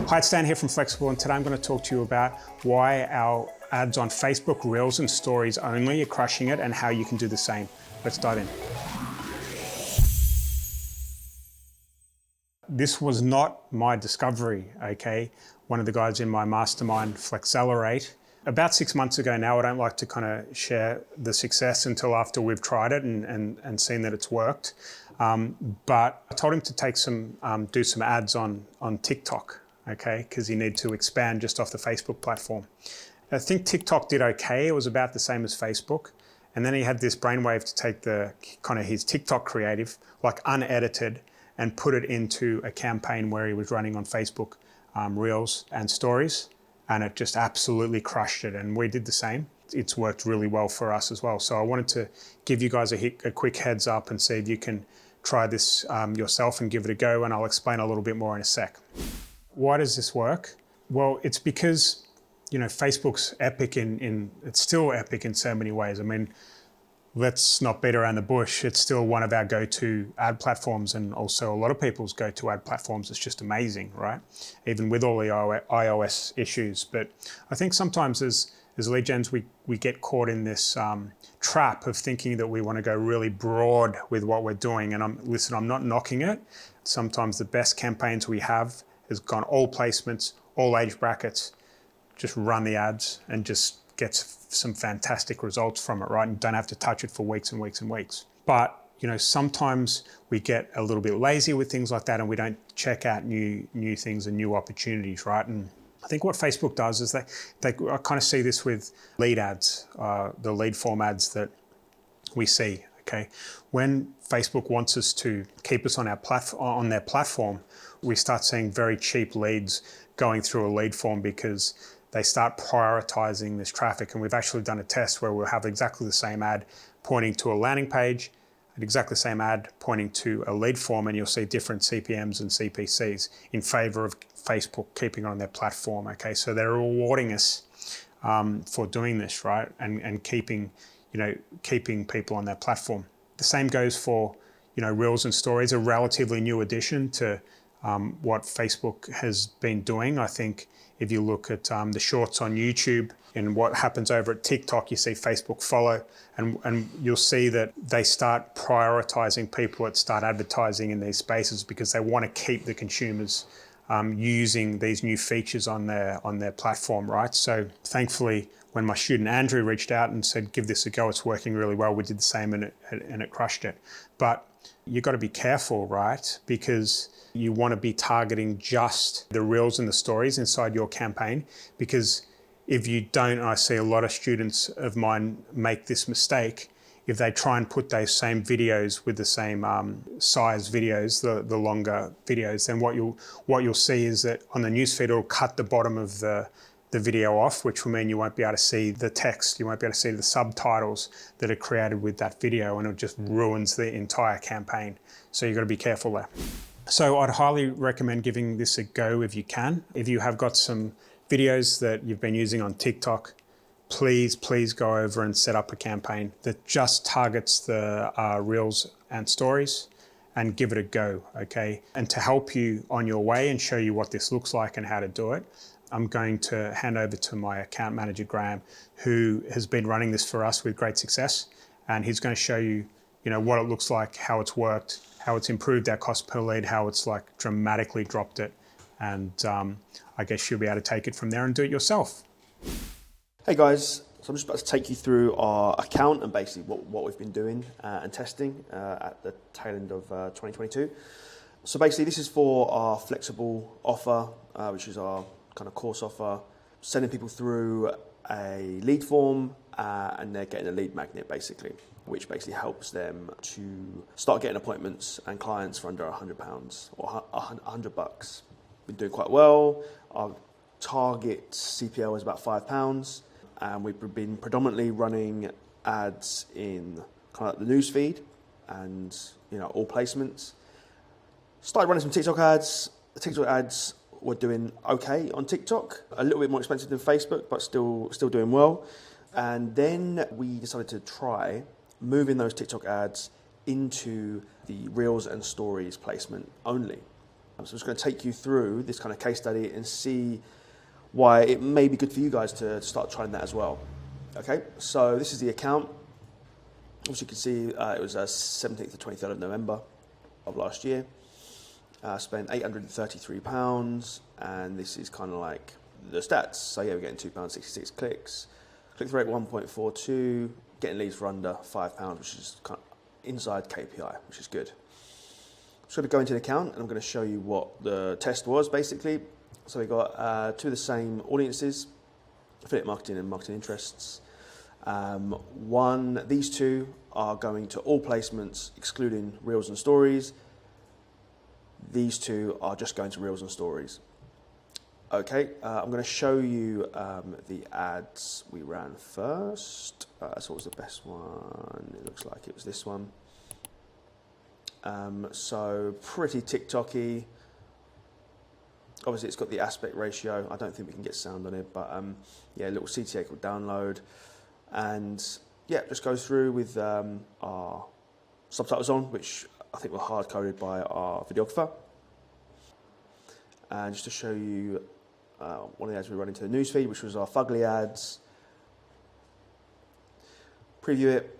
Hi, it's Dan here from Flexxable, and today I'm going to talk to you about why our ads on Facebook, Reels and Stories only are crushing it and how you can do the same. Let's dive in. This was not my discovery, okay? One of the guys in my mastermind, Flexxable, about 6 months ago now. I don't like to kind of share the success until after we've tried it and seen that it's worked. But I told him to take do some ads on TikTok, okay? Because he needed to expand just off the Facebook platform. I think TikTok did okay. It was about the same as Facebook. And then he had this brainwave to take the kind of his TikTok creative, like unedited, and put it into a campaign where he was running on Facebook Reels and Stories. And it just absolutely crushed it. And we did the same. It's worked really well for us as well. So I wanted to give you guys a quick heads up and see if you can try this yourself and give it a go. And I'll explain a little bit more in a sec. Why does this work? Well, it's because, you know, Facebook's epic it's still epic in so many ways. I mean, let's not beat around the bush. It's still one of our go-to ad platforms, and also a lot of people's go-to ad platforms. It's just amazing, right? Even with all the iOS issues. But I think sometimes as lead gens, we get caught in this trap of thinking that we want to go really broad with what we're doing. And I'm not knocking it. Sometimes the best campaigns we have has gone all placements, all age brackets, just run the ads and just gets some fantastic results from it, right? And don't have to touch it for weeks and weeks and weeks. But, you know, sometimes we get a little bit lazy with things like that and we don't check out new things and new opportunities, right? And I think what Facebook does is I kind of see this with lead ads, the lead form ads that we see, okay? When Facebook wants us to keep us on their platform, we start seeing very cheap leads going through a lead form because they start prioritizing this traffic. And we've actually done a test where we'll have exactly the same ad pointing to a landing page and exactly the same ad pointing to a lead form, and you'll see different CPMs and CPCs in favor of Facebook keeping it on their platform, okay? So they're rewarding us for doing this, right? And keeping people on their platform. The same goes for, you know, Reels and Stories, a relatively new addition to what Facebook has been doing. I think if you look at the shorts on YouTube and what happens over at TikTok, you see Facebook follow, and you'll see that they start prioritizing people that start advertising in these spaces because they want to keep the consumers using these new features on their platform, right? So thankfully, when my student Andrew reached out and said, give this a go, it's working really well, we did the same and it crushed it. But you've got to be careful, right? Because you want to be targeting just the Reels and the Stories inside your campaign, because if you don't, I see a lot of students of mine make this mistake. If they try and put those same videos with the same size videos, the longer videos, then what you'll see is that on the newsfeed, it'll cut the bottom of the video off, which will mean you won't be able to see the text, you won't be able to see the subtitles that are created with that video, and it just ruins the entire campaign. So you've got to be careful there. So I'd highly recommend giving this a go if you can. If you have got some videos that you've been using on TikTok, please go over and set up a campaign that just targets the Reels and Stories and give it a go, okay? And to help you on your way and show you what this looks like and how to do it, I'm going to hand over to my account manager, Graham, who has been running this for us with great success. And he's going to show you, you know, what it looks like, how it's worked, how it's improved our cost per lead, how it's like dramatically dropped it. And I guess you'll be able to take it from there and do it yourself. Hey guys, so I'm just about to take you through our account and basically what we've been doing and testing at the tail end of 2022. So basically this is for our Flexxable offer, which is our kind of course offer, sending people through a lead form and they're getting a lead magnet basically, which basically helps them to start getting appointments and clients for under £100 or $100. Been doing quite well. Our target CPL is about £5, and we've been predominantly running ads in kind of the news feed and, you know, all placements. Started running some TikTok ads. The TikTok ads were doing okay on TikTok, a little bit more expensive than Facebook, but still doing well. And then we decided to try moving those TikTok ads into the Reels and Stories placement only. So I'm just going to take you through this kind of case study and see why it may be good for you guys to start trying that as well. Okay, so this is the account. As you can see, it was 17th to 23rd of November of last year. Spent £833, and this is kind of like the stats. So yeah, we're getting £2.66 clicks, click-through rate 1.42, getting leads for under £5, which is kind of inside KPI, which is good. I'm just going to go into the account, and I'm going to show you what the test was basically. So we got two of the same audiences, affiliate marketing and marketing interests. These two are going to all placements, excluding Reels and Stories. These two are just going to Reels and Stories. Okay, I'm going to show you the ads we ran first. So what was the best one? It looks like it was this one. So pretty TikTok-y. Obviously, it's got the aspect ratio. I don't think we can get sound on it, but yeah, a little CTA called download. And yeah, just goes through with our subtitles on, which I think were hard-coded by our videographer. And just to show you one of the ads we run into the newsfeed, which was our Fugly ads. Preview it.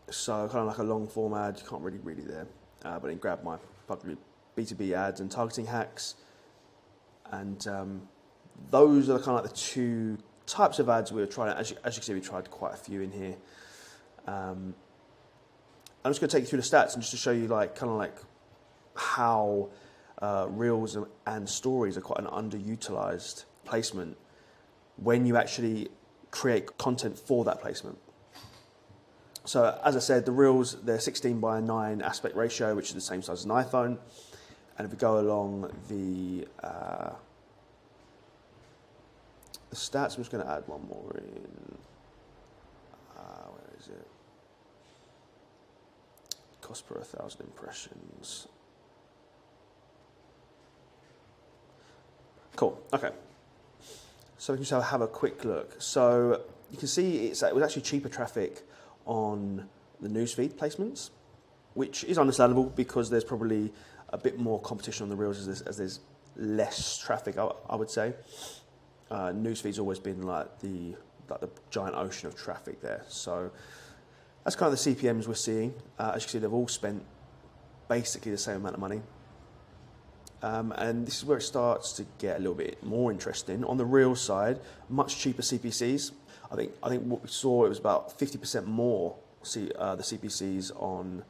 So kind of like a long-form ad. You can't really read it there. But then grab my Fugly B2B ads and targeting hacks. And those are kind of like the two types of ads we were trying. As you can see, we tried quite a few in here. I'm just going to take you through the stats and just to show you kind of how Reels and Stories are quite an underutilized placement when you actually create content for that placement. So as I said, the Reels, they're 16:9 aspect ratio, which is the same size as an iPhone. And if we go along the stats, I'm just going to add one more in. Where is it? Cost per 1,000 impressions. Cool. Okay. So we can just have a quick look. So you can see it was actually cheaper traffic on the newsfeed placements, which is understandable because there's probably a bit more competition on the Reels as there's less traffic, I would say. Newsfeed's always been like the giant ocean of traffic there. So that's kind of the CPMs we're seeing. As you can see, they've all spent basically the same amount of money. And this is where it starts to get a little bit more interesting. On the Reels side, much cheaper CPCs. I think what we saw, it was about 50% more the CPCs on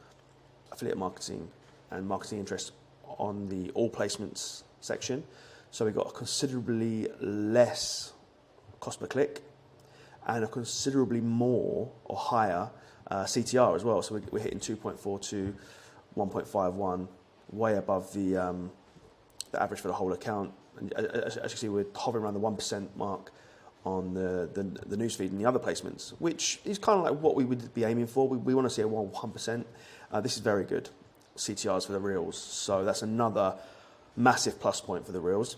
affiliate marketing and marketing interest on the all placements section. So we got a considerably less cost per click and a considerably more or higher CTR as well. So we're hitting 2.42, 1.51, way above the average for the whole account. And as you can see, we're hovering around the 1% mark on the newsfeed and the other placements, which is kind of like what we would be aiming for. We want to see a 1%. This is very good CTRs for the Reels. So that's another massive plus point for the Reels.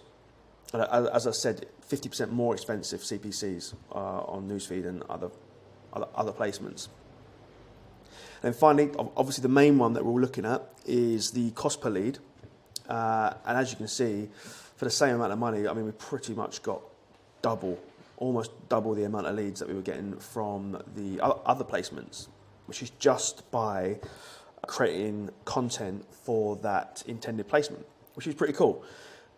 As I said, 50% more expensive CPCs on newsfeed and other placements. And then finally, obviously the main one that we're all looking at is the cost per lead. And as you can see, for the same amount of money, I mean, we pretty much got almost double the amount of leads that we were getting from the other placements, which is just by creating content for that intended placement, which is pretty cool.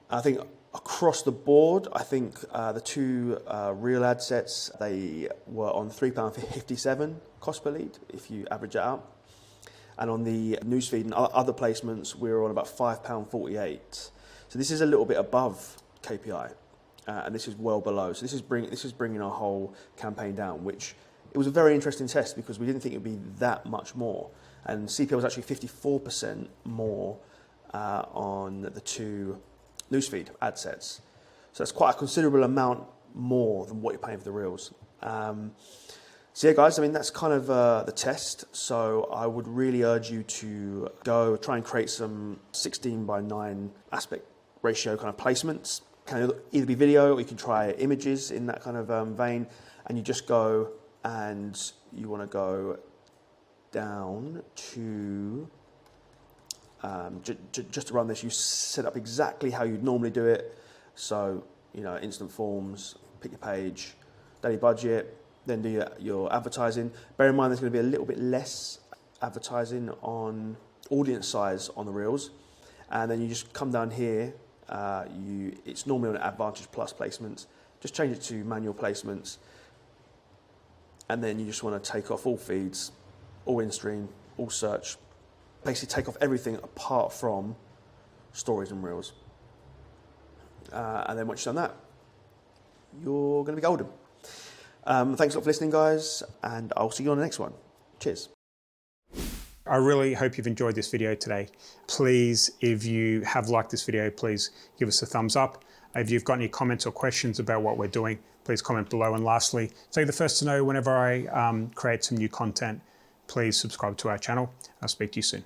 I think across the board, I think the two real ad sets, they were on £3.57 cost per lead, if you average it out. And on the newsfeed and other placements, we were on about £5.48. So this is a little bit above KPI, and this is well below. So this is bringing our whole campaign down, which it was a very interesting test because we didn't think it would be that much more. And CPI was actually 54% more on the two newsfeed ad sets. So that's quite a considerable amount more than what you're paying for the Reels. So yeah, guys, I mean, that's kind of the test. So I would really urge you to go try and create some 16:9 aspect ratio kind of placements. Can either be video or you can try images in that kind of vein. And you just go and you want to go down to Just to run this, you set up exactly how you'd normally do it. So, you know, instant forms, pick your page, daily budget, then do your advertising. Bear in mind there's going to be a little bit less advertising on audience size on the Reels. And then you just come down here, it's normally on Advantage Plus placements. Just change it to manual placements. And then you just want to take off all feeds, all in-stream, all search. Basically take off everything apart from stories and Reels. And then once you've done that, you're going to be golden. Thanks a lot for listening, guys, and I'll see you on the next one. Cheers. I really hope you've enjoyed this video today. Please, if you have liked this video, please give us a thumbs up. If you've got any comments or questions about what we're doing, please comment below. And lastly, so you're the first to know whenever I create some new content, please subscribe to our channel. I'll speak to you soon.